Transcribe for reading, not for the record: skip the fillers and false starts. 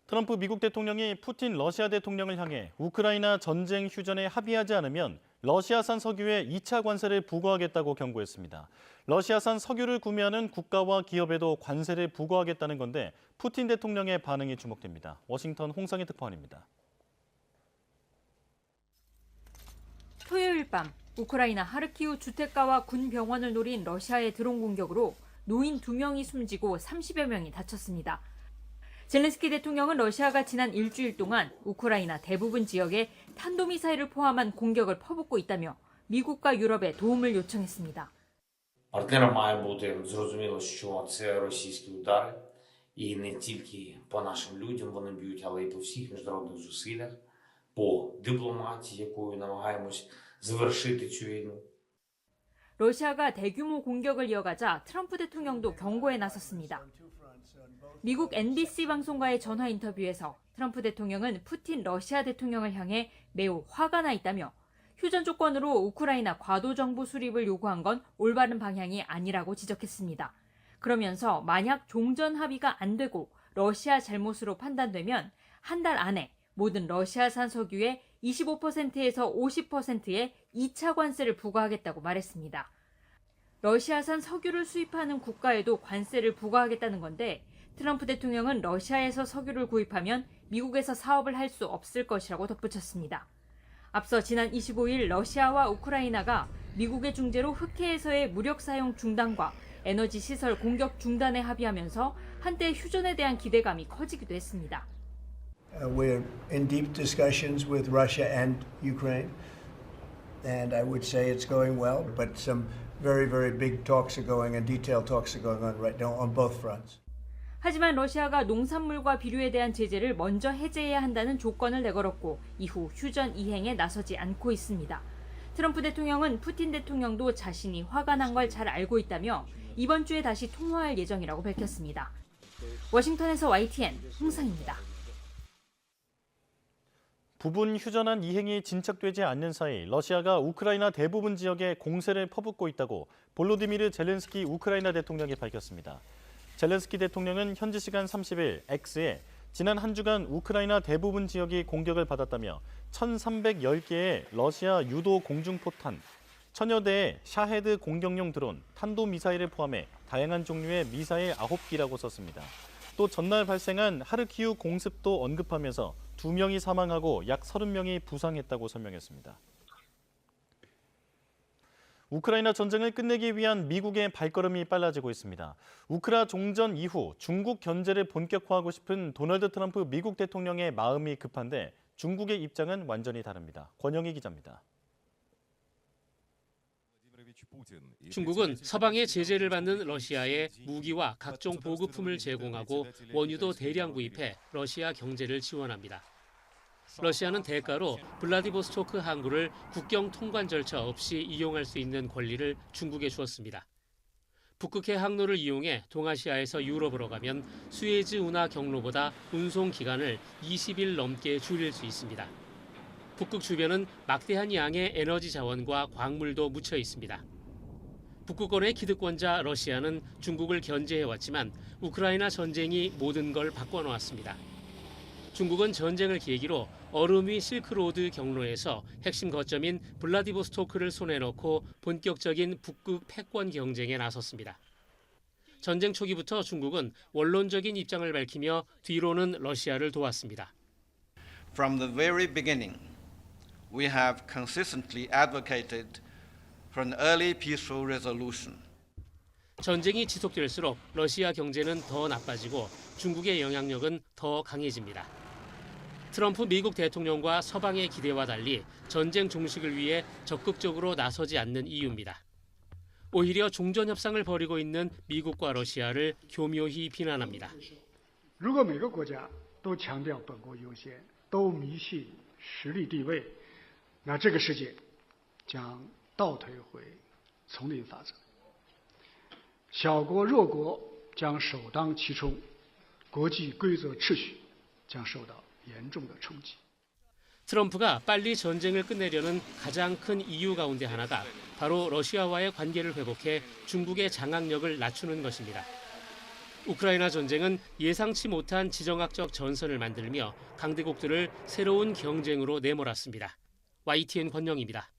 트럼프 미국 대통령이 푸틴 러시아 대통령을 향해 우크라이나 전쟁 휴전에 합의하지 않으면 러시아산 석유에 2차 관세를 부과하겠다고 경고했습니다. 러시아산 석유를 구매하는 국가와 기업에도 관세를 부과하겠다는 건데 푸틴 대통령의 반응이 주목됩니다. 워싱턴 홍상희 특파원입니다. 토요일 밤 우크라이나 하르키우 주택가와 군 병원을 노린 러시아의 드론 공격으로 노인 2명이 숨지고 30여 명이 다쳤습니다. 젤렌스키 대통령은 러시아가 지난 일주일 동안 우크라이나 대부분 지역에 탄도미사일을 포함한 공격을 퍼붓고 있다며 미국과 유럽에 도움을 요청했습니다. Партнерам має бути зрозуміло, що це російські удари, і не тільки по нашим людям вони б'ють, але й по всіх міжнародних зусиллях, по дипломатії, якою намагаємось завершити цю війну. 러시아가 대규모 공격을 이어가자 트럼프 대통령도 경고에 나섰습니다. 미국 NBC 방송과의 전화 인터뷰에서 트럼프 대통령은 푸틴 러시아 대통령을 향해 매우 화가 나 있다며 휴전 조건으로 우크라이나 과도 정부 수립을 요구한 건 올바른 방향이 아니라고 지적했습니다. 그러면서 만약 종전 합의가 안 되고 러시아 잘못으로 판단되면 한 달 안에 모든 러시아산 석유의 25%에서 50%의 2차 관세를 부과하겠다고 말했습니다. 러시아산 석유를 수입하는 국가에도 관세를 부과하겠다는 건데 트럼프 대통령은 러시아에서 석유를 구입하면 미국에서 사업을 할 수 없을 것이라고 덧붙였습니다. 앞서 지난 25일 러시아와 우크라이나가 미국의 중재로 흑해에서의 무력 사용 중단과 에너지 시설 공격 중단에 합의하면서 한때 휴전에 대한 기대감이 커지기도 했습니다. We're in deep discussions with Russia and Ukraine, and I would say it's going well, but some very, very big talks are going and detailed talks are going on right now on both fronts. 하지만 러시아가 농산물과 비료에 대한 제재를 먼저 해제해야 한다는 조건을 내걸었고 이후 휴전 이행에 나서지 않고 있습니다. 트럼프 대통령은 푸틴 대통령도 자신이 화가 난 걸 잘 알고 있다며 이번 주에 다시 통화할 예정이라고 밝혔습니다. 워싱턴에서 YTN 홍상입니다. 부분 휴전안 이행이 진척되지 않는 사이 러시아가 우크라이나 대부분 지역에 공세를 퍼붓고 있다고 볼로디미르 젤렌스키 우크라이나 대통령이 밝혔습니다. 젤렌스키 대통령은 현지 시간 30일 X에 지난 한 주간 우크라이나 대부분 지역이 공격을 받았다며 1,310개의 러시아 유도 공중포탄, 1000여 대의 샤헤드 공격용 드론, 탄도미사일을 포함해 다양한 종류의 미사일 9기라고 썼습니다. 또 전날 발생한 하르키우 공습도 언급하면서 2명이 사망하고 약 30명이 부상했다고 설명했습니다. 우크라이나 전쟁을 끝내기 위한 미국의 발걸음이 빨라지고 있습니다. 우크라 종전 이후 중국 견제를 본격화하고 싶은 도널드 트럼프 미국 대통령의 마음이 급한데 중국의 입장은 완전히 다릅니다. 권영희 기자입니다. 중국은 서방의 제재를 받는 러시아에 무기와 각종 보급품을 제공하고 원유도 대량 구입해 러시아 경제를 지원합니다. 러시아는 대가로 블라디보스토크 항구를 국경 통관 절차 없이 이용할 수 있는 권리를 중국에 주었습니다. 북극해 항로를 이용해 동아시아에서 유럽으로 가면 수에즈 운하 경로보다 운송 기간을 20일 넘게 줄일 수 있습니다. 북극 주변은 막대한 양의 에너지 자원과 광물도 묻혀 있습니다. 북극권의 기득권자 러시아는 중국을 견제해왔지만 우크라이나 전쟁이 모든 걸 바꿔놓았습니다. 중국은 전쟁을 계기로 얼음 위 실크로드 경로에서 핵심 거점인 블라디보스토크를 손에 넣고 본격적인 북극 패권 경쟁에 나섰습니다. 전쟁 초기부터 중국은 원론적인 입장을 밝히며 뒤로는 러시아를 도왔습니다. From the very beginning, we have consistently advocated for an early peaceful resolution. 전쟁이 지속될수록 러시아 경제는 더 나빠지고 중국의 영향력은 더 강해집니다. 트럼프 미국 대통령과 서방의 기대와 달리 전쟁 종식을 위해 적극적으로 나서지 않는 이유입니다. 오히려 종전 협상을 벌이고 있는 미국과 러시아를 교묘히 비난합니다. 如果每个国家都强调本国优先，都迷信实力地位，那这个世界将倒退回丛林法则。小国弱国将首当其冲，国际规则秩序将受到严重的冲击。 트럼프가 빨리 전쟁을 끝내려는 가장 큰 이유 가운데 하나가 바로 러시아와의 관계를 회복해 중국의 장악력을 낮추는 것입니다. 우크라이나 전쟁은 예상치 못한 지정학적 전선을 만들며 강대국들을 새로운 경쟁으로 내몰았습니다. YTN 권영입니다.